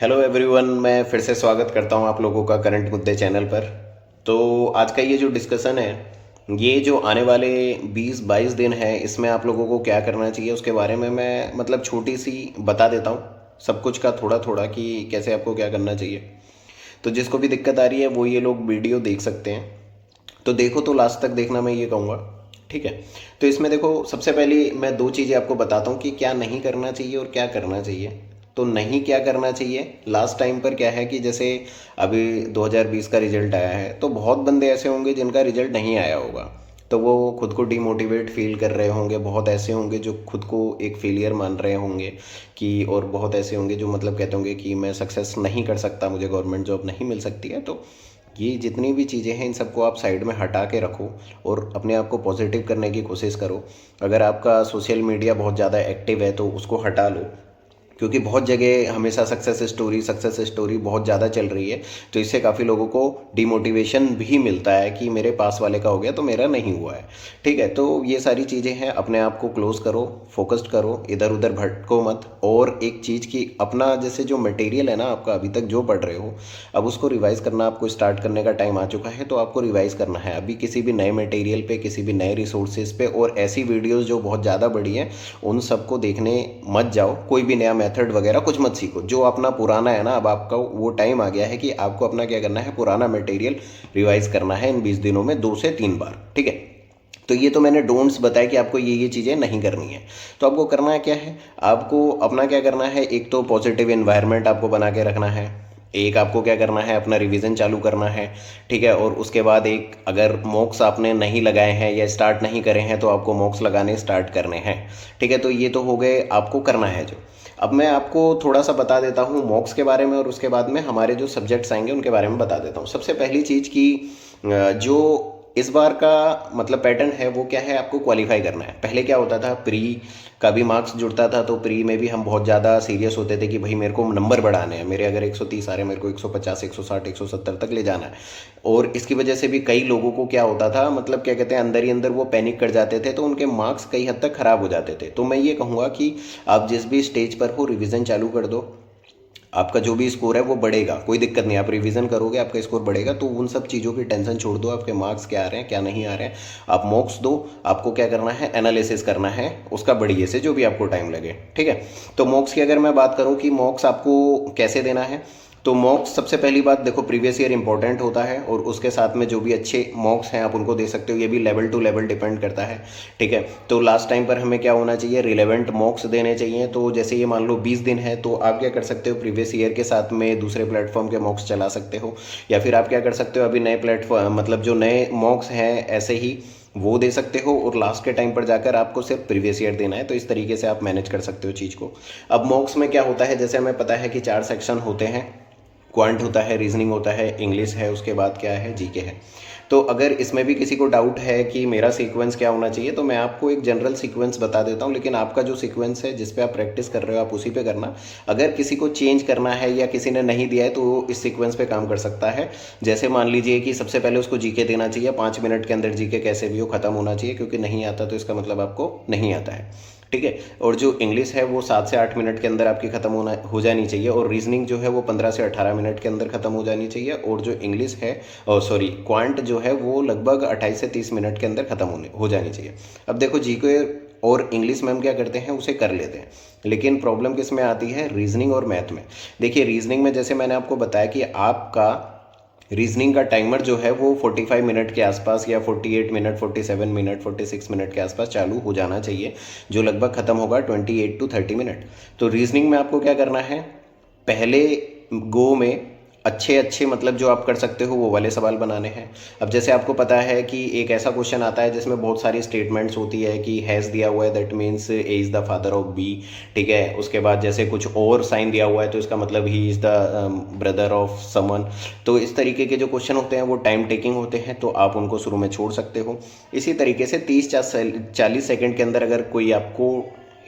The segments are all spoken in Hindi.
हेलो एवरीवन, मैं फिर से स्वागत करता हूं आप लोगों का करंट मुद्दे चैनल पर। तो आज का ये जो डिस्कशन है, ये जो आने वाले 20-22 दिन है, इसमें आप लोगों को क्या करना चाहिए उसके बारे में मैं मतलब छोटी सी बता देता हूँ, सब कुछ का थोड़ा थोड़ा कि कैसे आपको क्या करना चाहिए। तो जिसको भी दिक्कत आ रही है वो ये लोग वीडियो देख सकते हैं। तो देखो, तो लास्ट तक देखना, मैं ये कहूँगा। ठीक है। तो इसमें देखो, सबसे पहले मैं दो चीज़ें आपको बताता हूँ कि क्या नहीं करना चाहिए और क्या करना चाहिए। तो नहीं क्या करना चाहिए, लास्ट टाइम पर क्या है कि जैसे अभी 2020 का रिजल्ट आया है, तो बहुत बंदे ऐसे होंगे जिनका रिजल्ट नहीं आया होगा। तो वो खुद को डिमोटिवेट फील कर रहे होंगे, बहुत ऐसे होंगे जो खुद को एक फेलियर मान रहे होंगे कि, और बहुत ऐसे होंगे जो मतलब कहते होंगे कि मैं सक्सेस नहीं कर सकता, मुझे गवर्नमेंट जॉब नहीं मिल सकती है। तो ये जितनी भी चीज़ें हैं इन सबको आप साइड में हटा के रखो और अपने आप को पॉजिटिव करने की कोशिश करो। अगर आपका सोशल मीडिया बहुत ज़्यादा एक्टिव है तो उसको हटा लो, क्योंकि बहुत जगह हमेशा सक्सेस स्टोरी बहुत ज़्यादा चल रही है। तो इससे काफ़ी लोगों को डिमोटिवेशन भी मिलता है कि मेरे पास वाले का हो गया तो मेरा नहीं हुआ है। ठीक है। तो ये सारी चीज़ें हैं, अपने आप को क्लोज करो, फोकस्ड करो, इधर उधर भटको मत। और एक चीज़ की, अपना जैसे जो मटेरियल है ना आपका अभी तक जो पढ़ रहे हो, अब उसको रिवाइज करना आपको स्टार्ट करने का टाइम आ चुका है। तो आपको रिवाइज करना है अभी किसी भी नए मटेरियल पे, किसी भी नए रिसोर्सेज पे, और ऐसी वीडियोज़ जो बहुत ज़्यादा बड़ी हैं उन सबको देखने मत जाओ। कोई भी नया मेथड वगैरह कुछ मत सीखो, जो अपना पुराना है ना, अब आपका वो टाइम आ गया है कि आपको अपना क्या करना है, पुराना मटेरियल रिवाइज करना है इन 20 दिनों में 2 से 3 बार। ठीक है। तो ये तो मैंने डोंट्स बताया कि आपको ये चीज़ें नहीं करनी है। तो आपको करना है क्या है, आपको अपना क्या करना है, एक तो पॉजिटिव इन्वायरमेंट आपको बना के रखना है। एक आपको क्या करना है, अपना रिवीजन चालू करना है। ठीक है। और उसके बाद एक, अगर मॉक्स आपने नहीं लगाए हैं या स्टार्ट नहीं करे हैं तो आपको मॉक्स लगाने स्टार्ट करने हैं। ठीक है। तो ये तो हो गए, आपको करना है जो। अब मैं आपको थोड़ा सा बता देता हूँ मॉक्स के बारे में, और उसके बाद में हमारे जो सब्जेक्ट्स आएंगे उनके बारे में बता देता हूँ। सबसे पहली चीज़ की, जो इस बार का मतलब पैटर्न है वो क्या है, आपको क्वालिफाई करना है। पहले क्या होता था, प्री का भी मार्क्स जुड़ता था, तो प्री में भी हम बहुत ज़्यादा सीरियस होते थे कि भाई मेरे को नंबर बढ़ाने हैं, मेरे अगर 130 आ रहे हैं, मेरे को 150 160 170 तक ले जाना है। और इसकी वजह से भी कई लोगों को क्या होता था, मतलब क्या कहते हैं, अंदर ही अंदर वो पैनिक कर जाते थे, तो उनके मार्क्स कई हद तक ख़राब हो जाते थे। तो मैं ये कहूँगा कि आप जिस भी स्टेज पर हो, रिविज़न चालू कर दो। आपका जो भी स्कोर है वो बढ़ेगा, कोई दिक्कत नहीं, आप रिवीजन करोगे आपका स्कोर बढ़ेगा। तो उन सब चीज़ों की टेंशन छोड़ दो, आपके मार्क्स क्या आ रहे हैं क्या नहीं आ रहे हैं, आप मॉक्स दो। आपको क्या करना है, एनालिसिस करना है उसका बढ़िया से, जो भी आपको टाइम लगे। ठीक है। तो मॉक्स की अगर मैं बात करूँ कि मॉक्स आपको कैसे देना है, तो मॉक्स सबसे पहली बात देखो, प्रीवियस ईयर इंपॉर्टेंट होता है, और उसके साथ में जो भी अच्छे मॉक्स हैं आप उनको दे सकते हो। ये भी लेवल टू लेवल डिपेंड करता है। ठीक है। तो लास्ट टाइम पर हमें क्या होना चाहिए, रिलेवेंट मॉक्स देने चाहिए। तो जैसे ये मान लो 20 दिन है, तो आप क्या कर सकते हो, प्रीवियस ईयर के साथ में दूसरे प्लेटफॉर्म के मॉक्स चला सकते हो, या फिर आप क्या कर सकते हो, अभी नए प्लेटफॉर्म मतलब जो नए मॉक्स हैं ऐसे ही वो दे सकते हो, और लास्ट के टाइम पर जाकर आपको सिर्फ प्रीवियस ईयर देना है। तो इस तरीके से आप मैनेज कर सकते हो चीज़ को। अब मॉक्स में क्या होता है, जैसे हमें पता है कि 4 सेक्शन होते हैं, क्वांट होता है, रीजनिंग होता है, इंग्लिश है, उसके बाद क्या है, जीके है। तो अगर इसमें भी किसी को डाउट है कि मेरा सीक्वेंस क्या होना चाहिए, तो मैं आपको एक जनरल सीक्वेंस बता देता हूँ, लेकिन आपका जो सीक्वेंस है जिस पे आप प्रैक्टिस कर रहे हो आप उसी पे करना। अगर किसी को चेंज करना है या किसी ने नहीं दिया है तो वो इस सीक्वेंस पे काम कर सकता है। जैसे मान लीजिए कि सबसे पहले उसको जीके देना चाहिए, 5 मिनट के अंदर जीके कैसे भी हो खत्म होना चाहिए, क्योंकि नहीं आता तो इसका मतलब आपको नहीं आता है। ठीक है। और जो इंग्लिश है वो 7 से 8 मिनट के अंदर आपकी खत्म हो जानी चाहिए, और रीजनिंग जो है वो 15 से 18 मिनट के अंदर खत्म हो जानी चाहिए, और जो इंग्लिश है, सॉरी, क्वांट जो है वो लगभग 28 से 30 मिनट के अंदर खत्म हो जानी चाहिए। अब देखो, जीके और इंग्लिश में हम क्या करते हैं, उसे कर लेते हैं, लेकिन प्रॉब्लम किस में आती है, रीजनिंग और मैथ में। देखिए, रीजनिंग में जैसे मैंने आपको बताया कि आपका रीजनिंग का टाइमर जो है वो 45 मिनट के आसपास, या 48 मिनट, 47 मिनट, 46 मिनट के आसपास चालू हो जाना चाहिए, जो लगभग खत्म होगा 28 to 30 मिनट। तो रीजनिंग में आपको क्या करना है, पहले गो में अच्छे अच्छे मतलब जो आप कर सकते हो वो वाले सवाल बनाने हैं। अब जैसे आपको पता है कि एक ऐसा क्वेश्चन आता है जिसमें बहुत सारी स्टेटमेंट्स होती है कि हैज़ दिया हुआ है, that means A is the father of B. ठीक है। उसके बाद जैसे कुछ और साइन दिया हुआ है तो इसका मतलब he is the brother of someone. तो इस तरीके के जो क्वेश्चन होते हैं वो टाइम टेकिंग होते हैं, तो आप उनको शुरू में छोड़ सकते हो। इसी तरीके से 30 या 40 सेकेंड के अंदर अगर कोई आपको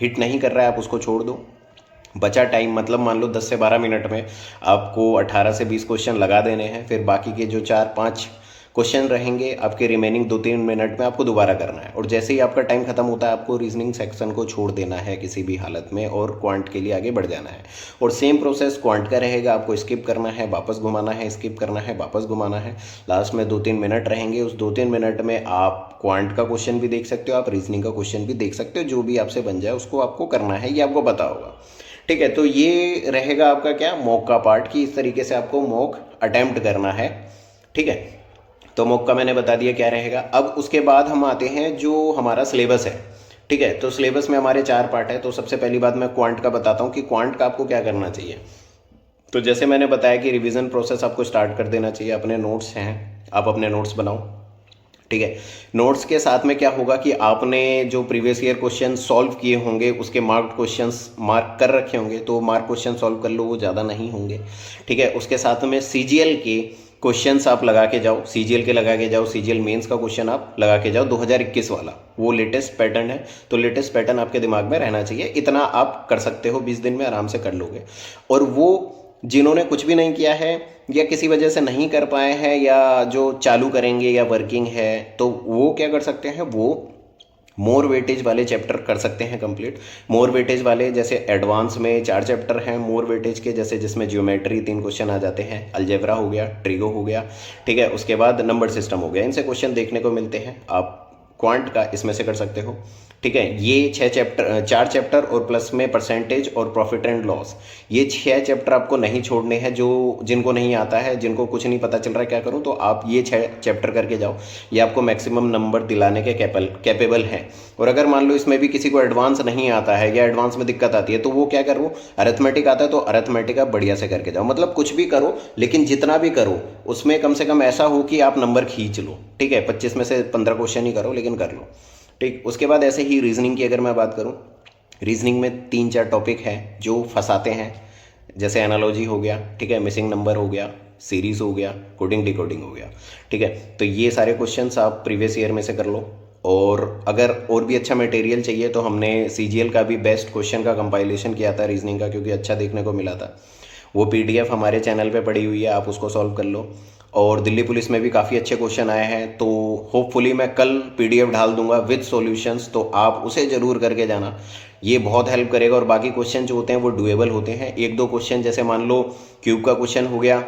हिट नहीं कर रहा है आप उसको छोड़ दो। बचा टाइम मतलब मान लो 10 से 12 मिनट में आपको 18 से 20 क्वेश्चन लगा देने हैं, फिर बाकी के जो 4-5 क्वेश्चन रहेंगे आपके रिमेनिंग 2-3 मिनट में आपको दोबारा करना है, और जैसे ही आपका टाइम खत्म होता है आपको रीजनिंग सेक्शन को छोड़ देना है किसी भी हालत में और क्वांट के लिए आगे बढ़ जाना है। और सेम प्रोसेस क्वांट का रहेगा, आपको स्किप करना है, वापस घुमाना है, स्किप करना है, वापस घुमाना है। लास्ट में 2-3 मिनट रहेंगे, उस 2-3 मिनट में आप क्वांट का क्वेश्चन भी देख सकते हो, आप रीजनिंग का क्वेश्चन भी देख सकते हो, जो भी आपसे बन जाए उसको आपको करना है, ये आपको पता होगा। ठीक है, तो ये रहेगा आपका क्या मॉक का पार्ट, कि इस तरीके से आपको मॉक अटेम्प्ट करना है। ठीक है, तो मॉक का मैंने बता दिया क्या रहेगा। अब उसके बाद हम आते हैं जो हमारा सिलेबस है। ठीक है, तो सिलेबस में हमारे 4 पार्ट है। तो सबसे पहली बात मैं क्वांट का बताता हूँ कि क्वांट का आपको क्या करना चाहिए। तो जैसे मैंने बताया कि रिवीजन प्रोसेस आपको स्टार्ट कर देना चाहिए। अपने नोट्स हैं, आप अपने नोट्स बनाओ। ठीक है, नोट्स के साथ में क्या होगा कि आपने जो प्रीवियस ईयर क्वेश्चन सॉल्व किए होंगे उसके मार्क्ड क्वेश्चंस मार्क कर रखे होंगे, तो मार्क क्वेश्चन सॉल्व कर लो, वो ज़्यादा नहीं होंगे। ठीक है, उसके साथ में सीजीएल के क्वेश्चंस आप लगा के जाओ, सीजीएल के लगा के जाओ, सीजीएल मेंस का क्वेश्चन आप लगा के जाओ 2021 वाला, वो लेटेस्ट पैटर्न है। तो लेटेस्ट पैटर्न आपके दिमाग में रहना चाहिए, इतना आप कर सकते हो, 20 दिन में आराम से कर लोगे। और वो जिन्होंने कुछ भी नहीं किया है या किसी वजह से नहीं कर पाए हैं या जो चालू करेंगे या वर्किंग है, तो वो क्या कर सकते हैं, वो मोर वेटेज वाले चैप्टर कर सकते हैं कंप्लीट। मोर वेटेज वाले जैसे एडवांस में 4 चैप्टर हैं मोर वेटेज के, जैसे जिसमें ज्योमेट्री 3 क्वेश्चन आ जाते हैं, अलजेब्रा हो गया, ट्रिगो हो गया। ठीक है, उसके बाद नंबर सिस्टम हो गया, इनसे क्वेश्चन देखने को मिलते हैं। आप क्वांट का इसमें से कर सकते हो। ठीक है, ये 4 चैप्टर और प्लस में परसेंटेज और प्रॉफिट एंड लॉस, ये 6 चैप्टर आपको नहीं छोड़ने हैं। जो जिनको नहीं आता है, जिनको कुछ नहीं पता चल रहा है क्या करूं, तो आप ये 6 चैप्टर करके जाओ, ये आपको मैक्सिमम नंबर दिलाने के कैपेबल हैं। और अगर मान लो इसमें भी किसी को एडवांस नहीं आता है या एडवांस में दिक्कत आती है, तो वो क्या करो, अरिथमेटिक आता है तो अरिथमेटिक आप बढ़िया से करके जाओ। मतलब कुछ भी करो, लेकिन जितना भी करो उसमें कम से कम ऐसा हो कि आप नंबर खींच लो। ठीक है, 25 में से 15 क्वेश्चन ही करो, लेकिन कर लो। ठीक, उसके बाद ऐसे ही रीजनिंग की अगर मैं बात करूं, रीजनिंग में 3-4 टॉपिक हैं जो फंसाते हैं, जैसे एनालॉजी हो गया, ठीक है, मिसिंग नंबर हो गया, सीरीज हो गया, कोडिंग डिकोडिंग हो गया। ठीक है, तो ये सारे क्वेश्चंस आप प्रीवियस ईयर में से कर लो। और अगर और भी अच्छा मटेरियल चाहिए तो हमने सीजीएल का भी बेस्ट क्वेश्चन का कंपाइलेशन किया था रीजनिंग का, क्योंकि अच्छा देखने को मिला था। वो पीडीएफ हमारे चैनल पे पड़ी हुई है, आप उसको सॉल्व कर लो। और दिल्ली पुलिस में भी काफ़ी अच्छे क्वेश्चन आए हैं, तो होपफुली मैं कल पीडीएफ डाल दूंगा विद सॉल्यूशंस, तो आप उसे ज़रूर करके जाना, ये बहुत हेल्प करेगा। और बाकी क्वेश्चन जो होते हैं वो डुएबल होते हैं। 1-2 क्वेश्चन जैसे मान लो क्यूब का क्वेश्चन हो गया,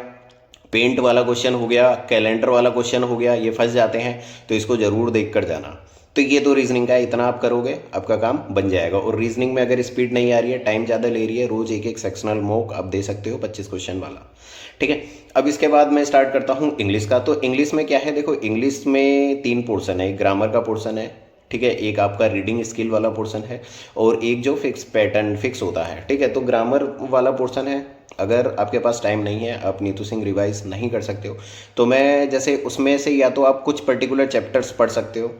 पेंट वाला क्वेश्चन हो गया, कैलेंडर वाला क्वेश्चन हो गया, ये फंस जाते हैं, तो इसको ज़रूर देख कर जाना। तो ये तो रीजनिंग का है, इतना आप करोगे आपका काम बन जाएगा। और रीजनिंग में अगर स्पीड नहीं आ रही है, टाइम ज़्यादा ले रही है, रोज़ एक सेक्शनल मॉक आप दे सकते हो 25 क्वेश्चन वाला। ठीक है, अब इसके बाद मैं स्टार्ट करता हूँ इंग्लिश का। तो इंग्लिश में क्या है, देखो इंग्लिश में 3 पोर्शन है, एक ग्रामर का पोर्शन है, ठीक है, एक आपका रीडिंग स्किल वाला पोर्शन है, और एक जो फिक्स पैटर्न फिक्स होता है। ठीक है, तो ग्रामर वाला पोर्शन है, अगर आपके पास टाइम नहीं है, आप नीतू सिंह रिवाइज नहीं कर सकते हो, तो मैं जैसे उसमें से या तो आप कुछ पर्टिकुलर चैप्टर्स पढ़ सकते हो,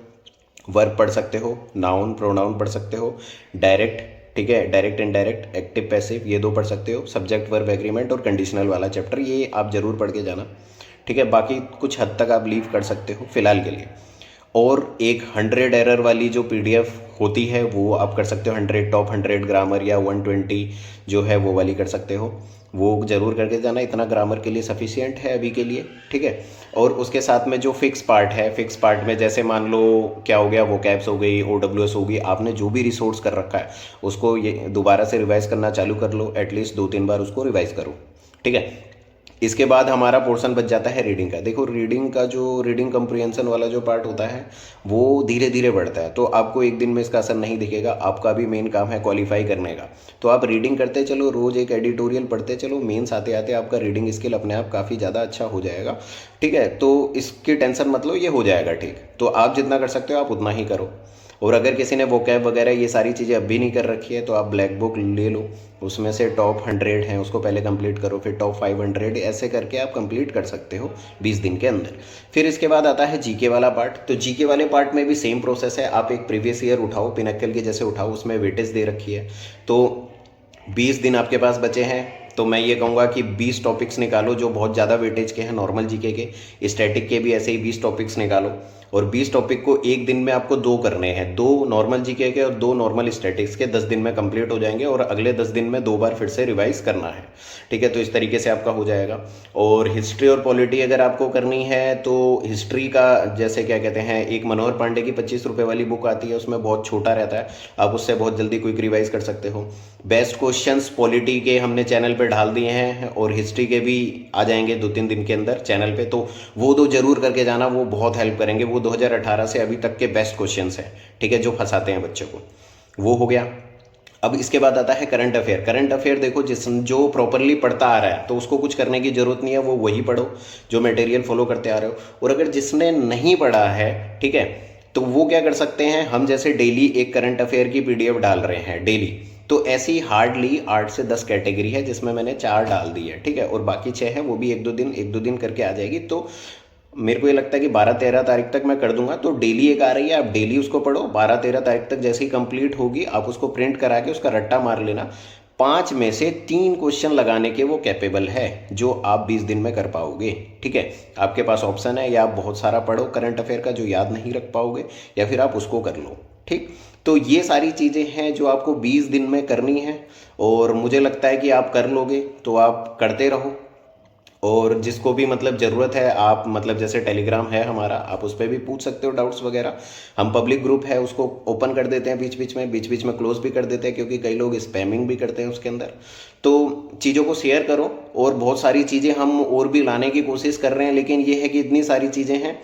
वर्ब पढ़ सकते हो, नाउन प्रोनाउन पढ़ सकते हो, डायरेक्ट, ठीक है, डायरेक्ट इनडायरेक्ट, एक्टिव पैसिव, ये 2 पढ़ सकते हो, सब्जेक्ट वर्ब एग्रीमेंट और कंडीशनल वाला चैप्टर, ये आप जरूर पढ़ के जाना। ठीक है, बाकी कुछ हद तक आप लीव कर सकते हो फिलहाल के लिए। और एक 100 एरर वाली जो पीडीएफ होती है वो आप कर सकते हो, 100 टॉप 100 ग्रामर या 120 जो है वो वाली कर सकते हो, वो जरूर करके जाना, इतना ग्रामर के लिए सफिशिएंट है अभी के लिए। ठीक है, और उसके साथ में जो फिक्स पार्ट है, फिक्स पार्ट में जैसे मान लो क्या हो गया, वो कैप्स हो गई, OWS हो गई, आपने जो भी रिसोर्स कर रखा है उसको ये दोबारा से रिवाइज करना चालू कर लो, एटलीस्ट 2-3 बार उसको रिवाइज करो। ठीक है, इसके बाद हमारा पोर्शन बच जाता है रीडिंग का। देखो रीडिंग का जो रीडिंग कंप्रिहेंशन वाला जो पार्ट होता है वो धीरे धीरे बढ़ता है, तो आपको एक दिन में इसका असर नहीं दिखेगा, आपका भी मेन काम है क्वालिफाई करने का। तो आप रीडिंग करते चलो, रोज़ एक एडिटोरियल पढ़ते चलो, मेंस आते आते आपका रीडिंग स्किल अपने आप काफ़ी ज़्यादा अच्छा हो जाएगा। ठीक है, तो इसकी टेंशन मत लो, ये हो जाएगा ठीक। तो आप जितना कर सकते हो आप उतना ही करो। और अगर किसी ने वोकैब वगैरह ये सारी चीज़ें अब भी नहीं कर रखी है, तो आप ब्लैक बुक ले लो, उसमें से टॉप 100 हैं उसको पहले कंप्लीट करो, फिर टॉप 500, ऐसे करके आप कंप्लीट कर सकते हो 20 दिन के अंदर। फिर इसके बाद आता है जीके वाला पार्ट। तो जीके वाले पार्ट में भी सेम प्रोसेस है, आप एक प्रीवियस ईयर उठाओ, पिनक्कल के जैसे उठाओ, उसमें वेटेज दे रखी है। तो 20 दिन आपके पास बचे हैं, तो मैं ये कहूँगा कि 20 टॉपिक्स निकालो जो बहुत ज़्यादा वेटेज के हैं, नॉर्मल जीके के, स्टैटिक के भी ऐसे ही 20 टॉपिक्स निकालो, और 20 टॉपिक को एक दिन में आपको 2 करने हैं, 2 नॉर्मल जीके के और 2 नॉर्मल स्टैटिक्स के 10 दिन में कंप्लीट हो जाएंगे और अगले 10 दिन में 2 बार फिर से रिवाइज करना है। ठीक है, तो इस तरीके से आपका हो जाएगा। और हिस्ट्री और पॉलिटी अगर आपको करनी है तो हिस्ट्री का जैसे क्या कहते हैं, एक मनोहर पांडे की 25 रुपये वाली बुक आती है, उसमें बहुत छोटा रहता है, आप उससे बहुत जल्दी क्विक रिवाइज कर सकते हो। बेस्ट क्वेश्चंस पॉलिटी के हमने चैनल पे डाल दिए हैं और हिस्ट्री के भी आ जाएंगे 2-3 दिन के अंदर चैनल पे, तो वो 2 जरूर करके जाना, वो बहुत हेल्प करेंगे। वो 2018 से अभी तक के बेस्ट क्वेश्चंस हैं, ठीक है, जो फंसाते हैं बच्चों को। वो हो गया। अब इसके बाद आता है करंट अफेयर। करंट अफेयर देखो, जो प्रॉपरली पढ़ता आ रहा है तो उसको कुछ करने की जरूरत नहीं है, वो वही पढ़ो जो मटेरियल फॉलो करते आ रहे हो। और अगर जिसने नहीं पढ़ा है, ठीक है, तो वो क्या कर सकते हैं, हम जैसे डेली एक करंट अफेयर की पीडीएफ डाल रहे हैं डेली, तो ऐसी हार्डली 8 से 10 कैटेगरी है जिसमें मैंने 4 डाल दी है, ठीक है, और बाकी 6 है, वो भी एक दो दिन करके आ जाएगी। तो मेरे को ये लगता है कि 12-13 तारीख तक मैं कर दूंगा। तो डेली एक आ रही है, आप डेली उसको पढ़ो, 12-13 तारीख तक जैसे ही कंप्लीट होगी आप उसको प्रिंट करा के उसका रट्टा मार लेना। 5 में से 3 क्वेश्चन लगाने के वो कैपेबल है, जो आप 20 दिन में कर पाओगे। ठीक है, आपके पास ऑप्शन है, या आप बहुत सारा पढ़ो करंट अफेयर का जो याद नहीं रख पाओगे, या फिर आप उसको कर लो। ठीक, तो ये सारी चीज़ें हैं जो आपको 20 दिन में करनी है, और मुझे लगता है कि आप कर लोगे, तो आप करते रहो। और जिसको भी मतलब ज़रूरत है, आप मतलब जैसे टेलीग्राम है हमारा, आप उस पर भी पूछ सकते हो डाउट्स वगैरह। हम पब्लिक ग्रुप है उसको ओपन कर देते हैं बीच बीच में क्लोज भी कर देते हैं, क्योंकि कई लोग स्पैमिंग भी करते हैं उसके अंदर। तो चीज़ों को शेयर करो, और बहुत सारी चीज़ें हम और भी लाने की कोशिश कर रहे हैं, लेकिन ये है कि इतनी सारी चीज़ें हैं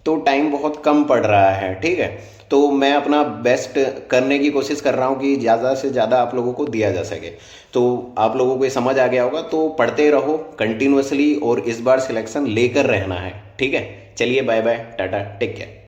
तो टाइम बहुत कम पड़ रहा है। ठीक है, तो मैं अपना बेस्ट करने की कोशिश कर रहा हूँ कि ज़्यादा से ज़्यादा आप लोगों को दिया जा सके। तो आप लोगों को ये समझ आ गया होगा, तो पढ़ते रहो कंटिन्यूअसली, और इस बार सिलेक्शन लेकर रहना है। ठीक है, चलिए bye bye, tata, take care.